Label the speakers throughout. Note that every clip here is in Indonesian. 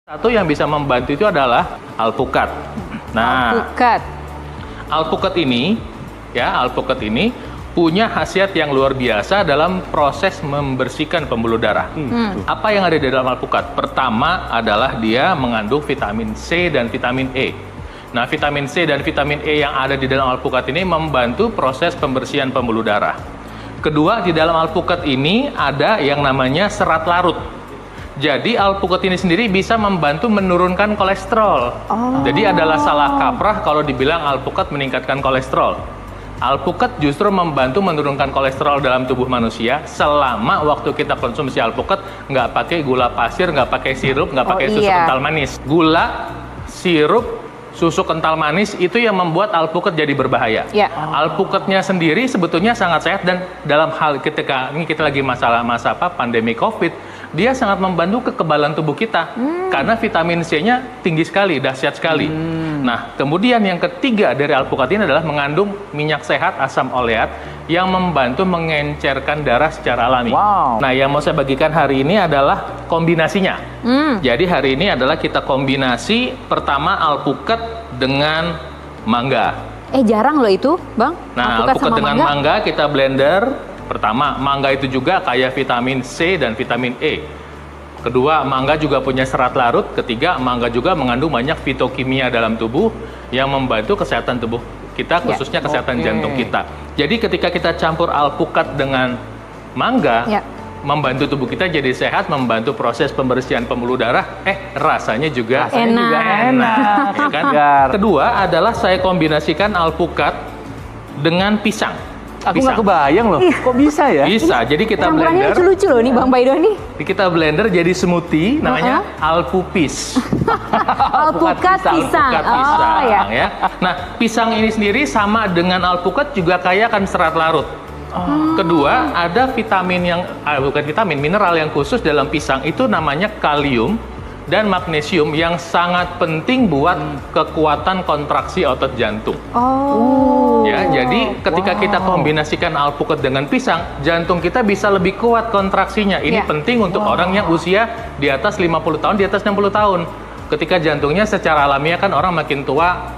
Speaker 1: Satu yang bisa membantu itu adalah alpukat. Nah, alpukat ini punya khasiat yang luar biasa dalam proses membersihkan pembuluh darah. Apa yang ada di dalam alpukat? Pertama adalah dia mengandung vitamin C dan vitamin E. Nah, vitamin C dan vitamin E yang ada di dalam alpukat ini membantu proses pembersihan pembuluh darah. Kedua, di dalam alpukat ini ada yang namanya serat larut. Jadi alpukat ini sendiri bisa membantu menurunkan kolesterol. Jadi adalah salah kaprah kalau dibilang alpukat meningkatkan kolesterol. Alpukat justru membantu menurunkan kolesterol dalam tubuh manusia selama waktu kita konsumsi alpukat nggak pakai gula pasir, nggak pakai sirup, nggak pakai susu kental manis. Gula, sirup, susu kental manis itu yang membuat alpukat jadi berbahaya. Alpukatnya sendiri sebetulnya sangat sehat dan dalam hal ketika ini kita lagi masa pandemi COVID, dia sangat membantu kekebalan tubuh kita karena vitamin C-nya tinggi sekali, dahsyat sekali. Nah, kemudian yang ketiga dari alpukat ini adalah mengandung minyak sehat asam oleat yang membantu mengencerkan darah secara alami. Nah, yang mau saya bagikan hari ini adalah kombinasinya. Jadi hari ini adalah kita kombinasi pertama alpukat dengan mangga.
Speaker 2: Jarang loh itu, Bang.
Speaker 1: Nah, alpukat dengan mangga kita blender. Pertama, mangga itu juga kaya vitamin C dan vitamin E. Kedua, mangga juga punya serat larut. Ketiga, mangga juga mengandung banyak fitokimia dalam tubuh yang membantu kesehatan tubuh kita, khususnya kesehatan jantung kita. Jadi ketika kita campur alpukat dengan mangga, membantu tubuh kita jadi sehat, membantu proses pembersihan pembuluh darah, rasanya juga enak. Ya kan? Kedua adalah saya kombinasikan alpukat dengan pisang.
Speaker 3: Aku nggak kebayang loh, kok bisa ya?
Speaker 1: Bisa, jadi kita blender.
Speaker 2: Lucu-lucu loh nih Bang Baido nih.
Speaker 1: Kita blender jadi smoothie, namanya alpupis.
Speaker 2: Alpukat pisang.
Speaker 1: Ya. Nah, pisang ini sendiri sama dengan alpukat juga kaya akan serat larut. Kedua, ada vitamin yang, bukan vitamin, mineral yang khusus dalam pisang, itu namanya kalium dan magnesium yang sangat penting buat kekuatan kontraksi otot jantung. Ya, jadi ketika kita kombinasikan alpukat dengan pisang, jantung kita bisa lebih kuat kontraksinya. Ini penting untuk orang yang usia di atas 50 tahun, di atas 60 tahun. Ketika jantungnya secara alamiah kan orang makin tua,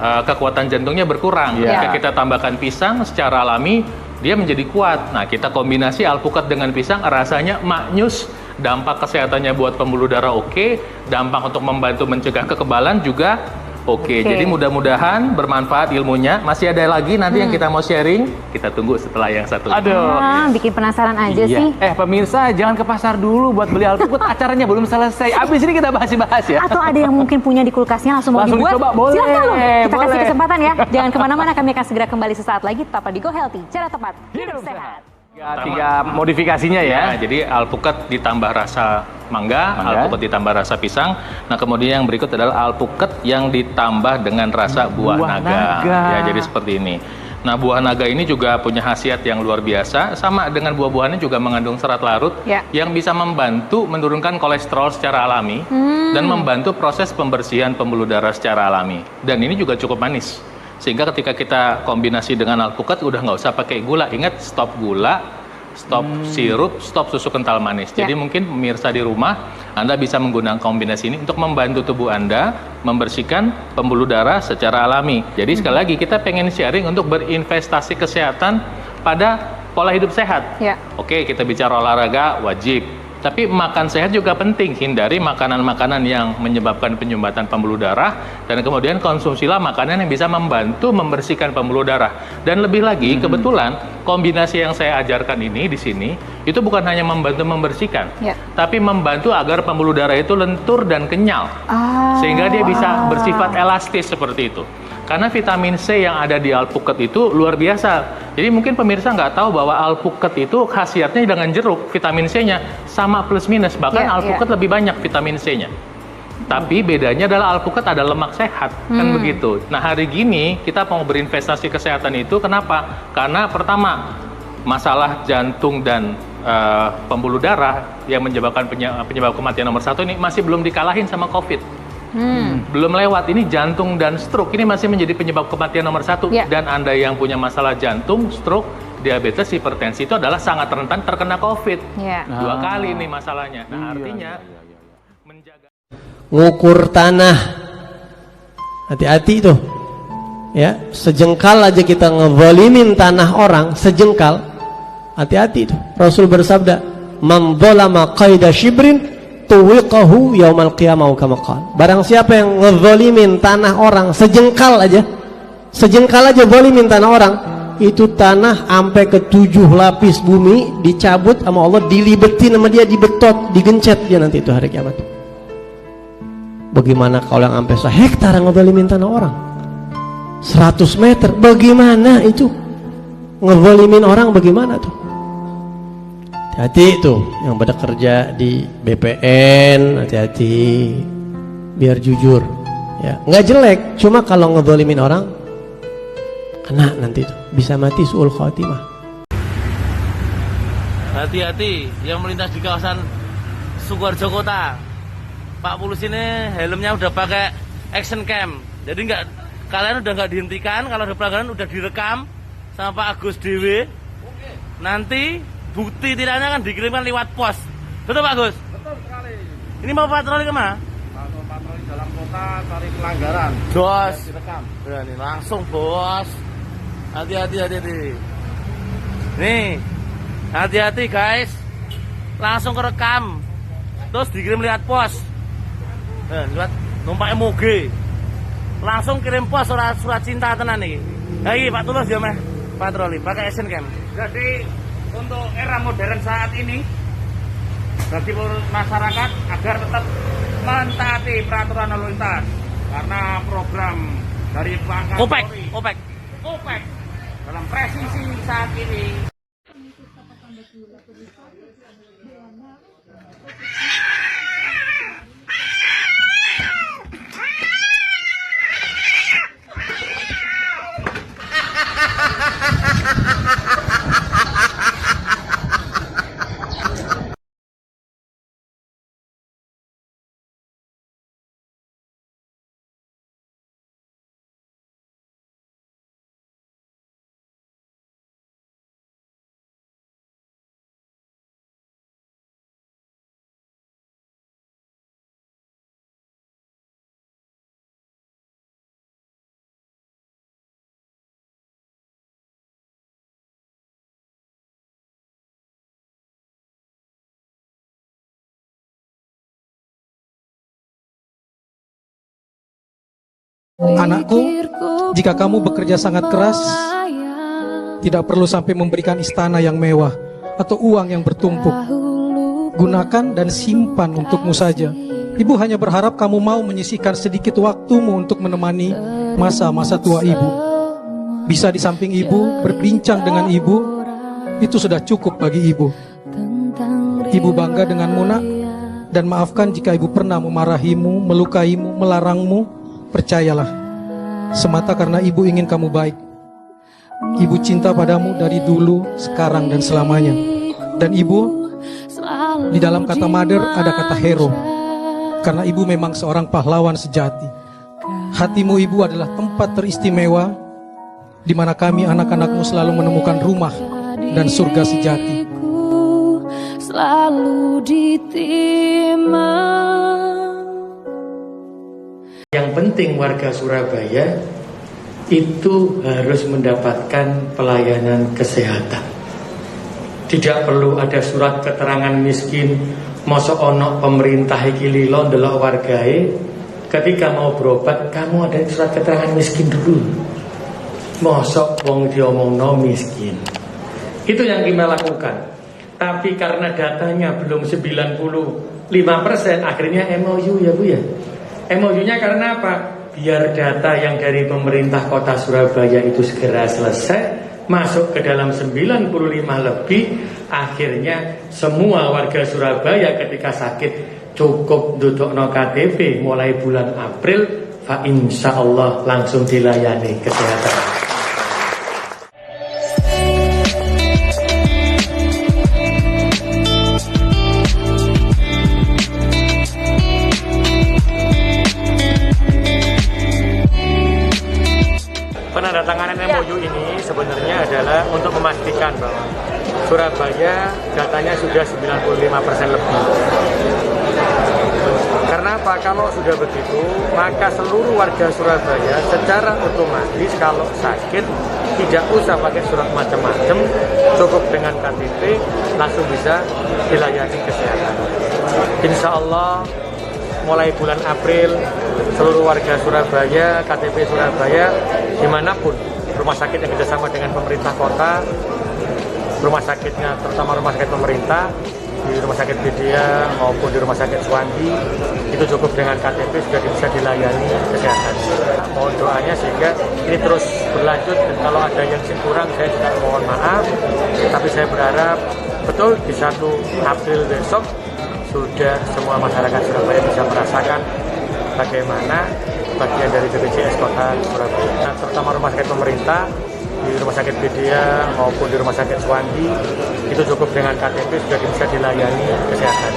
Speaker 1: kekuatan jantungnya berkurang. Ketika kita tambahkan pisang secara alami, dia menjadi kuat. Nah, kita kombinasi alpukat dengan pisang, rasanya maknyus. Dampak kesehatannya buat pembuluh darah oke, dampak untuk membantu mencegah kekebalan juga oke. Jadi mudah-mudahan bermanfaat ilmunya. Masih ada lagi nanti yang kita mau sharing. Kita tunggu setelah yang satu.
Speaker 2: Bikin penasaran aja sih.
Speaker 3: Pemirsa jangan ke pasar dulu buat beli alpukat. Acaranya belum selesai. Abis ini kita bahas ya.
Speaker 2: Atau ada yang mungkin punya di kulkasnya langsung mau dibuat.
Speaker 3: Dicoba, boleh.
Speaker 2: Silakan loh. Kita kasih kesempatan ya. Jangan kemana-mana. Kami akan segera kembali sesaat lagi. Tetap di Go Healthy. Cara tepat hidup sehat.
Speaker 3: Tiga modifikasinya ya.
Speaker 1: Jadi alpukat ditambah rasa mangga, alpukat ditambah rasa pisang. Nah, kemudian yang berikut adalah alpukat yang ditambah dengan rasa buah naga. Ya, jadi seperti ini. Nah, buah naga ini juga punya khasiat yang luar biasa. Sama dengan buah-buahannya juga mengandung serat larut yang bisa membantu menurunkan kolesterol secara alami dan membantu proses pembersihan pembuluh darah secara alami. Dan ini juga cukup manis. Sehingga ketika kita kombinasi dengan alpukat udah nggak usah pakai gula. Ingat, stop gula, stop sirup, stop susu kental manis. Jadi mungkin pemirsa di rumah, Anda bisa menggunakan kombinasi ini untuk membantu tubuh Anda membersihkan pembuluh darah secara alami. Jadi sekali lagi kita pengen sharing untuk berinvestasi kesehatan pada pola hidup sehat. Oke, kita bicara olahraga wajib. Tapi makan sehat juga penting, hindari makanan-makanan yang menyebabkan penyumbatan pembuluh darah, dan kemudian konsumsilah makanan yang bisa membantu membersihkan pembuluh darah. Dan lebih lagi, kebetulan kombinasi yang saya ajarkan ini di sini, itu bukan hanya membantu membersihkan, tapi membantu agar pembuluh darah itu lentur dan kenyal, sehingga dia bisa bersifat elastis seperti itu. Karena vitamin C yang ada di alpukat itu luar biasa. Jadi mungkin pemirsa nggak tahu bahwa alpukat itu khasiatnya dengan jeruk, vitamin C-nya sama plus minus. Bahkan alpukat lebih banyak vitamin C-nya. Tapi bedanya adalah alpukat ada lemak sehat, kan begitu. Nah, hari gini kita mau berinvestasi kesehatan itu, kenapa? Karena pertama, masalah jantung dan pembuluh darah yang menyebabkan penyebab kematian nomor 1 ini masih belum dikalahin sama COVID. Belum lewat, ini jantung dan stroke ini masih menjadi penyebab kematian nomor 1. Dan Anda yang punya masalah jantung, stroke, diabetes, hipertensi itu adalah sangat rentan terkena COVID. 2 kali ini masalahnya. Nah, artinya menjaga.
Speaker 4: ngukur tanah. Hati-hati tuh. Ya, sejengkal aja kita ngezalimin tanah orang, sejengkal. Hati-hati tuh. Rasul bersabda, "Man dzalama qaida shibrin tuwiqahu yaumal qiyamah kama qala." Barang siapa yang ngezalimin tanah orang sejengkal aja zalimin tanah orang, itu tanah sampai ke 7 lapis bumi dicabut sama Allah, dilibetin sama dia, dibetot, digencet dia nanti itu hari kiamat. Bagaimana kalau yang sampai sehektar ngezalimin tanah orang 100 meter, bagaimana itu ngezalimin orang, bagaimana tuh? Hati-hati tuh yang pada kerja di BPN, hati-hati biar jujur ya. Nggak jelek, cuma kalau ngezalimin orang kena nanti tuh, bisa mati su'ul khotimah.
Speaker 5: Hati-hati yang melintas di kawasan Sukoharjo Kota. Pak polisi ini helmnya udah pakai action cam, jadi kalian udah nggak dihentikan. Kalau ada pelanggaran udah direkam sama Pak Agus Dewi. Nanti bukti tilaknya akan dikirimkan lewat pos. Betul Pak Agus?
Speaker 6: Betul sekali.
Speaker 5: Ini mau patroli kemana?
Speaker 6: Mau patroli dalam kota cari pelanggaran.
Speaker 5: Bos.
Speaker 6: Direkam.
Speaker 5: Berani langsung bos. Hati-hati. Nih, hati-hati guys. Langsung kerekam. Terus dikirim lewat pos. Lewat numpaknya moge. Langsung kirim pos surat cinta tenan nih. Hai Pak Tulus ya meh patroli pakai action cam.
Speaker 6: Jadi untuk era modern saat ini, bagi masyarakat agar tetap mentaati peraturan lalu lintas, karena program dari Pak Kapolri, OPEC dalam presisi saat ini.
Speaker 7: Anakku, jika kamu bekerja sangat keras, tidak perlu sampai memberikan istana yang mewah atau uang yang bertumpuk. Gunakan dan simpan untukmu saja. Ibu hanya berharap kamu mau menyisihkan sedikit waktumu untuk menemani masa-masa tua ibu. Bisa di samping ibu, berbincang dengan ibu, itu sudah cukup bagi ibu. Ibu bangga denganmu nak, dan maafkan jika ibu pernah memarahimu, melukaimu, melarangmu. Percayalah, semata karena ibu ingin kamu baik. Ibu cinta padamu dari dulu, sekarang, dan selamanya. Dan ibu, di dalam kata mother ada kata hero, karena ibu memang seorang pahlawan sejati. Hatimu ibu adalah tempat teristimewa, di mana kami anak-anakmu selalu menemukan rumah dan surga sejati.
Speaker 8: Selalu ditimbang.
Speaker 9: Yang penting warga Surabaya itu harus mendapatkan pelayanan kesehatan. Tidak perlu ada surat keterangan miskin. Mosok ono pemerintah iki lilo ndelok wargae, ketika mau berobat kamu ada surat keterangan miskin dulu. Mosok wong diomongno miskin. Itu yang kita lakukan. Tapi karena datanya belum 95%, akhirnya MOU ya Bu ya. MOU-nya karena apa? Biar data yang dari pemerintah kota Surabaya itu segera selesai, masuk ke dalam 95 lebih, akhirnya semua warga Surabaya ketika sakit cukup dudukno KTP mulai bulan April, fa insya Allah langsung dilayani kesehatan. Penandatanganan MOU ini sebenarnya adalah untuk memastikan bahwa Surabaya datanya sudah 95% lebih. Karena apa? Kalau sudah begitu, maka seluruh warga Surabaya secara otomatis kalau sakit tidak usah pakai surat macam-macam, cukup dengan KTP langsung bisa dilayani kesehatan. Insya Allah mulai bulan April seluruh warga Surabaya, KTP Surabaya, dimanapun rumah sakit yang kerjasama dengan pemerintah kota, rumah sakitnya terutama rumah sakit pemerintah, di rumah sakit Widya maupun di rumah sakit Suwandi, itu cukup dengan KTP sudah bisa dilayani kesehatan. Mohon doanya sehingga ini terus berlanjut, dan kalau ada yang kurang saya juga mohon maaf, tapi saya berharap betul di 1 April besok sudah semua masyarakat Surabaya bisa merasakan bagaimana bagian dari BPJS Kota Surabaya, nah, terutama rumah sakit pemerintah, di rumah sakit Widya maupun di rumah sakit Suwandi, itu cukup dengan KTP sudah bisa dilayani kesehatan.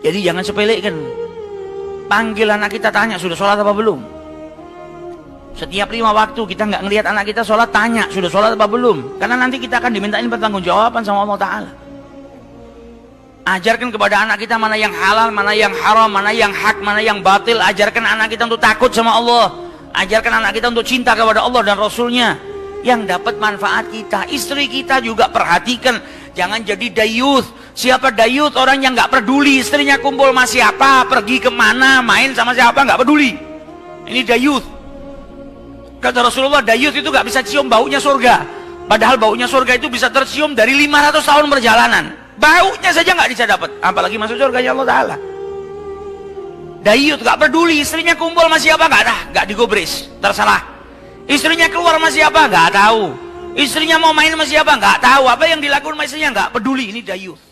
Speaker 8: Jadi jangan sepelekan. Panggil anak kita, tanya sudah sholat apa belum. Setiap 5 waktu kita nggak ngelihat anak kita sholat, tanya sudah sholat apa belum. Karena nanti kita akan dimintain pertanggungjawaban sama Allah Ta'ala. Ajarkan kepada anak kita mana yang halal, mana yang haram, mana yang hak, mana yang batil. Ajarkan anak kita untuk takut sama Allah. Ajarkan anak kita untuk cinta kepada Allah dan Rasulnya, yang dapat manfaat kita. Istri kita juga perhatikan, jangan jadi dayuth. Siapa dayuth? Orang yang nggak peduli istrinya kumpul sama siapa, pergi kemana, main sama siapa, nggak peduli. Ini dayuth. Kata Rasulullah, dayuth itu nggak bisa cium baunya surga. Padahal baunya surga itu bisa tercium dari 500 tahun perjalanan. Baunya saja nggak bisa dapat, apalagi masuk surga ya Allah Ta'ala. Dayuth nggak peduli istrinya kumpul sama siapa, nggak digubris, terserah. Istrinya keluar sama siapa, nggak tahu. Istrinya mau main sama siapa, nggak tahu. Apa yang dilakukan sama istrinya, nggak peduli. Ini dayuth.